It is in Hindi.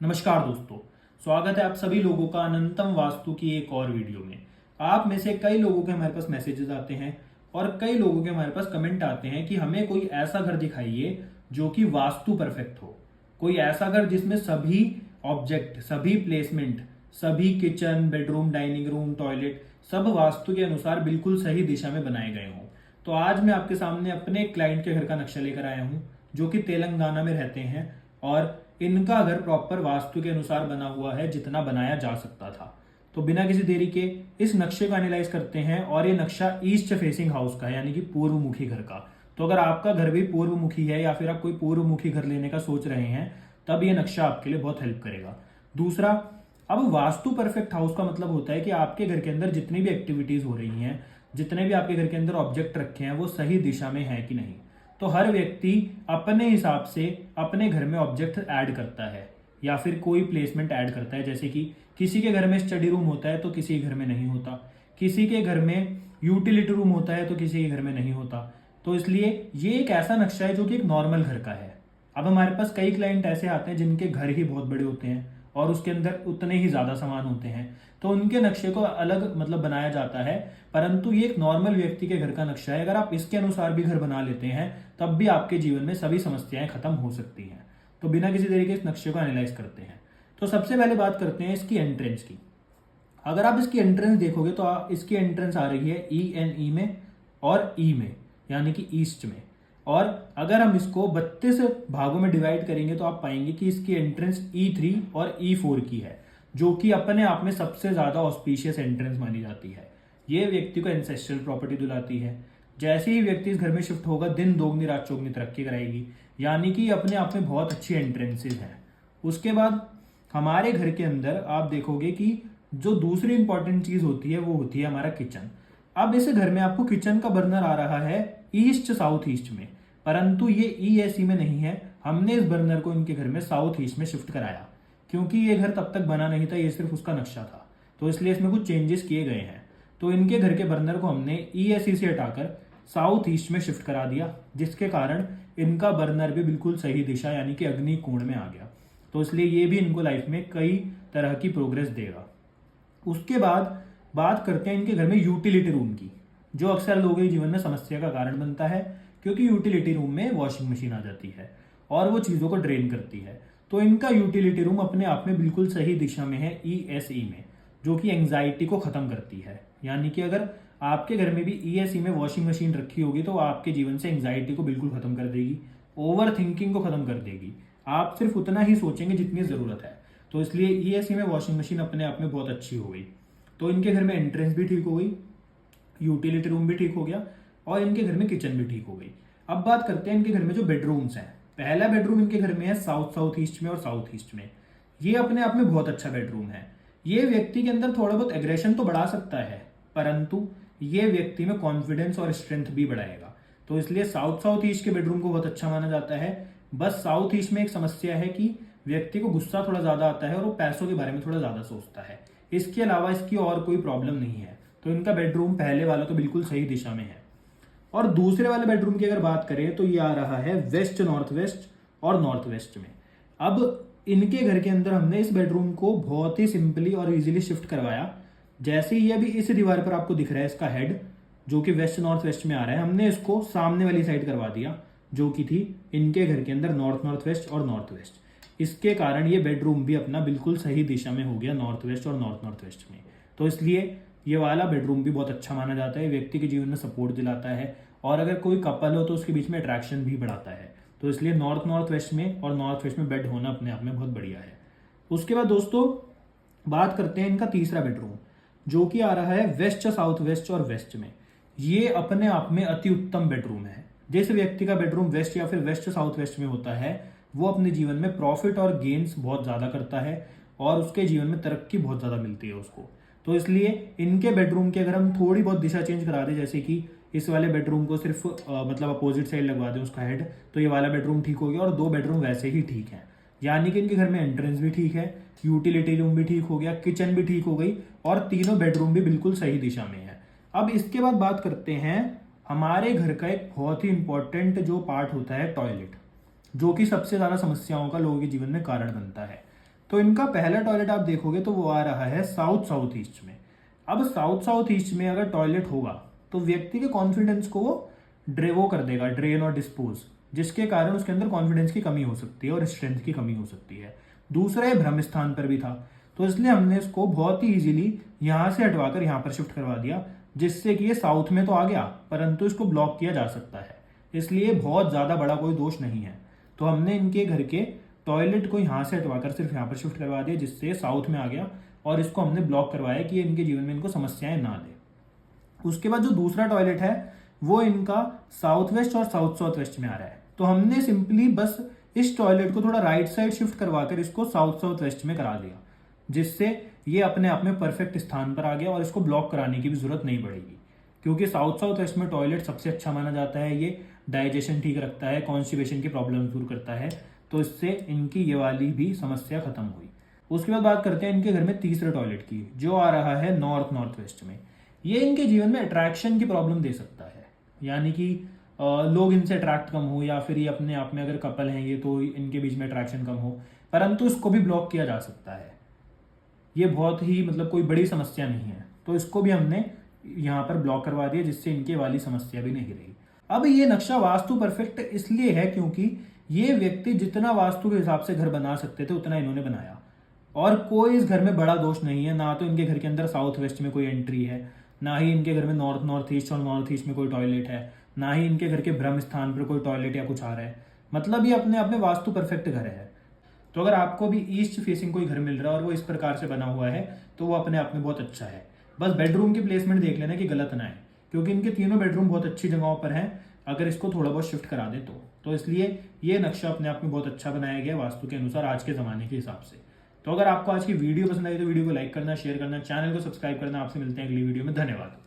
नमस्कार दोस्तों। स्वागत है आप सभी लोगों का अनंतम वास्तु की एक और वीडियो में। आप में से कई लोगों के हमारे पास मैसेजेस आते हैं और कई लोगों के हमारे पास कमेंट आते हैं कि हमें कोई ऐसा घर दिखाइए जो कि वास्तु परफेक्ट हो। कोई ऐसा घर जिसमें सभी ऑब्जेक्ट, सभी प्लेसमेंट, सभी kitchen, bedroom, dining room, toilet सब वास्तु के अनुसार बिल्कुल सही दिशा में बनाए गए हों। तो आज मैं आपके सामने अपने क्लाइंट के घर का नक्शा लेकर आया हूं जो कि तेलंगाना में रहते हैं और इनका घर प्रॉपर वास्तु के अनुसार बना हुआ है जितना बनाया जा सकता था। तो बिना किसी देरी के इस नक्शे को एनालाइज करते हैं और ये नक्शा ईस्ट फेसिंग हाउस का है, यानी कि पूर्वमुखी घर का। तो अगर आपका घर भी पूर्वमुखी है या फिर आप कोई पूर्वमुखी घर लेने का सोच रहे हैं तब ये नक्शा आपके लिए बहुत हेल्प करेगा। दूसरा, अब वास्तु परफेक्ट हाउस का मतलब होता है कि आपके घर के अंदर जितनी भी एक्टिविटीज हो रही हैं, जितने भी आपके घर के अंदर ऑब्जेक्ट रखे हैं वो सही दिशा में है कि नहीं। तो हर व्यक्ति अपने हिसाब से अपने घर में ऑब्जेक्ट ऐड करता है या फिर कोई प्लेसमेंट ऐड करता है। जैसे कि किसी के घर में स्टडी रूम होता है तो किसी के घर में नहीं होता, किसी के घर में यूटिलिटी रूम होता है तो किसी के घर में नहीं होता। तो इसलिए ये एक ऐसा नक्शा है जो कि एक नॉर्मल घर का है। अब हमारे पास कई क्लाइंट ऐसे आते हैं जिनके घर ही बहुत बड़े होते हैं और उसके अंदर उतने ही ज्यादा सामान होते हैं, तो उनके नक्शे को अलग बनाया जाता है। परंतु ये एक नॉर्मल व्यक्ति के घर का नक्शा है। अगर आप इसके अनुसार भी घर बना लेते हैं तब भी आपके जीवन में सभी समस्याएं खत्म हो सकती हैं। तो बिना किसी तरीके इस नक्शे को एनालाइज करते हैं। तो सबसे पहले बात करते हैं इसकी एंट्रेंस की। अगर आप इसकी एंट्रेंस देखोगे तो इसकी एंट्रेंस आ रही है ई में और ई में, यानी कि ईस्ट में। और अगर हम इसको 32 भागों में डिवाइड करेंगे तो आप पाएंगे कि इसकी एंट्रेंस E3 और E4 की है, जो कि अपने आप में सबसे ज्यादा ऑस्पिशियस एंट्रेंस मानी जाती है। ये व्यक्ति को एंसेस्ट्रल प्रॉपर्टी दिलाती है। जैसे ही व्यक्ति इस घर में शिफ्ट होगा दिन दोगुनी रात चौगुनी तरक्की कराएगी, यानी कि अपने आप में बहुत अच्छी एंट्रेंसेज हैं। उसके बाद हमारे घर के अंदर आप देखोगे कि जो दूसरी इंपॉर्टेंट चीज होती है वो होती है हमारा किचन। अब इस घर में आपको किचन का बर्नर आ रहा है ईस्ट साउथ ईस्ट में, परंतु ये ESE में नहीं है। हमने इस बर्नर को इनके घर में साउथ ईस्ट में शिफ्ट कराया क्योंकि ये घर तब तक बना नहीं था, ये सिर्फ उसका नक्शा था। तो इसलिए इसमें कुछ चेंजेस किए गए हैं। तो इनके घर के बर्नर को हमने ESE से हटाकर साउथ ईस्ट में शिफ्ट करा दिया, जिसके कारण इनका बर्नर भी बिल्कुल सही दिशा यानी कि अग्नि कोण में आ गया। तो इसलिए ये भी इनको लाइफ में कई तरह की प्रोग्रेस देगा। उसके बाद बात करते हैं इनके घर में यूटिलिटी रूम की, जो अक्सर लोगों के जीवन में समस्या का कारण बनता है क्योंकि यूटिलिटी रूम में वॉशिंग मशीन आ जाती है और वो चीज़ों को ड्रेन करती है। तो इनका यूटिलिटी रूम अपने आप में बिल्कुल सही दिशा में है ESE में, जो कि एंग्जाइटी को खत्म करती है। यानी कि अगर आपके घर में भी ESE में वॉशिंग मशीन रखी होगी तो आपके जीवन से एंग्जाइटी को बिल्कुल खत्म कर देगी, ओवर थिंकिंग को खत्म कर देगी। आप सिर्फ उतना ही सोचेंगे जितनी जरूरत है। तो इसलिए ESE में वॉशिंग मशीन अपने आप में बहुत अच्छी हो गई। तो इनके घर में एंट्रेंस भी ठीक हो गई, यूटिलिटी रूम भी ठीक हो गया और इनके घर में किचन भी ठीक हो गई। अब बात करते हैं इनके घर में जो बेडरूम्स हैं। पहला बेडरूम इनके घर में है साउथ साउथ ईस्ट में और साउथ ईस्ट में। ये अपने आप में बहुत अच्छा बेडरूम है। ये व्यक्ति के अंदर थोड़ा बहुत एग्रेशन तो बढ़ा सकता है, परंतु ये व्यक्ति में कॉन्फिडेंस और स्ट्रेंथ भी बढ़ाएगा। तो इसलिए साउथ साउथ ईस्ट के बेडरूम को बहुत अच्छा माना जाता है। बस साउथ ईस्ट में एक समस्या है कि व्यक्ति को गुस्सा थोड़ा ज्यादा आता है और वो पैसों के बारे में थोड़ा ज्यादा सोचता है। इसके अलावा इसकी और कोई प्रॉब्लम नहीं है। तो इनका बेडरूम पहले वाला तो बिल्कुल सही दिशा में है। और दूसरे वाले बेडरूम की अगर बात करें तो ये आ रहा है वेस्ट नॉर्थ वेस्ट और नॉर्थ वेस्ट में। अब इनके घर के अंदर हमने इस बेडरूम को बहुत ही सिंपली और इजीली शिफ्ट करवाया। जैसे ही अभी इस दीवार पर आपको दिख रहा है इसका हेड, जो कि वेस्ट नॉर्थ वेस्ट में आ रहा है, हमने इसको सामने वाली साइड करवा दिया, जो कि थी इनके घर के अंदर नॉर्थ नॉर्थ वेस्ट और नॉर्थ वेस्ट। इसके कारण ये बेडरूम भी अपना बिल्कुल सही दिशा में हो गया नॉर्थ वेस्ट और नॉर्थ नॉर्थ वेस्ट में। तो इसलिए ये वाला बेडरूम भी बहुत अच्छा माना जाता है, व्यक्ति के जीवन में सपोर्ट दिलाता है और अगर कोई कपल हो तो उसके बीच में अट्रैक्शन भी बढ़ाता है। तो इसलिए नॉर्थ नॉर्थ वेस्ट में और नॉर्थ वेस्ट में बेड होना अपने आप में बहुत बढ़िया है। उसके बाद दोस्तों बात करते हैं इनका तीसरा बेडरूम, जो कि आ रहा है वेस्ट साउथ वेस्ट और वेस्ट में। ये अपने आप में अति उत्तम बेडरूम है। जिस व्यक्ति का बेडरूम वेस्ट या फिर वेस्ट साउथ वेस्ट में होता है वो अपने जीवन में प्रॉफिट और गेन्स बहुत ज्यादा करता है और उसके जीवन में तरक्की बहुत ज्यादा मिलती है उसको। तो इसलिए इनके बेडरूम की अगर हम थोड़ी बहुत दिशा चेंज करा दें, जैसे कि इस वाले बेडरूम को सिर्फ अपोजिट साइड लगवा दें उसका हेड, तो ये वाला बेडरूम ठीक हो गया और दो बेडरूम वैसे ही ठीक है। यानी कि इनके घर में एंट्रेंस भी ठीक है, यूटिलिटी रूम भी ठीक हो गया, किचन भी ठीक हो गई और तीनों बेडरूम भी बिल्कुल सही दिशा में है। अब इसके बाद बात करते हैं हमारे घर का एक बहुत ही इंपॉर्टेंट जो पार्ट होता है टॉयलेट, जो कि सबसे ज्यादा समस्याओं का लोगों के जीवन में कारण बनता है। तो इनका पहला टॉयलेट आप देखोगे तो वो आ रहा है साउथ साउथ ईस्ट में। अब साउथ साउथ ईस्ट में अगर टॉयलेट होगा तो व्यक्ति के कॉन्फिडेंस को वो ड्रेवो कर देगा, ड्रेन और डिस्पोज, जिसके कारण उसके अंदर कॉन्फिडेंस की कमी हो सकती है और स्ट्रेंथ की कमी हो सकती है। दूसरा, ये भ्रम स्थान पर भी था, तो इसलिए हमने इसको बहुत ही इजीली यहाँ से हटवाकर यहाँ पर शिफ्ट करवा दिया, जिससे कि ये साउथ में तो आ गया परंतु इसको ब्लॉक किया जा सकता है। इसलिए बहुत ज़्यादा बड़ा कोई दोष नहीं है। तो हमने इनके घर के टॉयलेट को यहाँ से हटवाकर सिर्फ यहाँ पर शिफ्ट करवा दिया, जिससे साउथ में आ गया और इसको हमने ब्लॉक करवाया कि ये इनके जीवन में इनको समस्याएं ना दे। उसके बाद जो दूसरा टॉयलेट है वो इनका साउथ वेस्ट और साउथ साउथ वेस्ट में आ रहा है। तो हमने सिंपली बस इस टॉयलेट को थोड़ा राइट साइड शिफ्ट करवाकर इसको साउथ साउथ वेस्ट में करा दिया, जिससे ये अपने आप में परफेक्ट स्थान पर आ गया और इसको ब्लॉक कराने की भी जरूरत नहीं पड़ेगी, क्योंकि साउथ साउथ वेस्ट में टॉयलेट सबसे अच्छा माना जाता है। ये डाइजेशन ठीक रखता है, कॉन्स्टिपेशन की प्रॉब्लम दूर करता है, तो इससे इनकी ये वाली भी समस्या खत्म हुई। उसके बाद बात करते हैं इनके घर में तीसरे टॉयलेट की, जो आ रहा है नॉर्थ नॉर्थ वेस्ट में। ये इनके जीवन में अट्रैक्शन की प्रॉब्लम दे सकता है, यानी कि लोग इनसे अट्रैक्ट कम हो, या फिर ये अपने आप में अगर कपल हैं ये तो इनके बीच में अट्रैक्शन कम हो, परंतु इसको भी ब्लॉक किया जा सकता है। ये बहुत ही कोई बड़ी समस्या नहीं है, तो इसको भी हमने यहाँ पर ब्लॉक करवा दिया, जिससे इनके वाली समस्या भी नहीं रही। अब ये नक्शा वास्तु परफेक्ट इसलिए है क्योंकि ये व्यक्ति जितना वास्तु के हिसाब से घर बना सकते थे उतना इन्होंने बनाया, और कोई इस घर में बड़ा दोष नहीं है। ना तो इनके घर के अंदर साउथ वेस्ट में कोई एंट्री है, ना ही इनके घर में नॉर्थ नॉर्थ ईस्ट और नॉर्थ ईस्ट में कोई टॉयलेट है, ना ही इनके घर के ब्रह्म स्थान पर कोई टॉयलेट या कुछ आ रहा है। मतलब ये अपने आप में वास्तु परफेक्ट घर है। तो अगर आपको भी ईस्ट फेसिंग कोई घर मिल रहा है और वो इस प्रकार से बना हुआ है तो वो अपने आप में बहुत अच्छा है। बस बेडरूम की प्लेसमेंट देख लेना कि गलत ना है, क्योंकि इनके तीनों बेडरूम बहुत अच्छी जगहों पर हैं अगर इसको थोड़ा बहुत शिफ्ट करा दे तो इसलिए ये नक्शा अपने आप में बहुत अच्छा बनाया गया वास्तु के अनुसार आज के ज़माने के हिसाब से। तो अगर आपको आज की वीडियो पसंद आई तो वीडियो को लाइक करना, शेयर करना, चैनल को सब्सक्राइब करना। आपसे मिलते हैं अगली वीडियो में। धन्यवाद।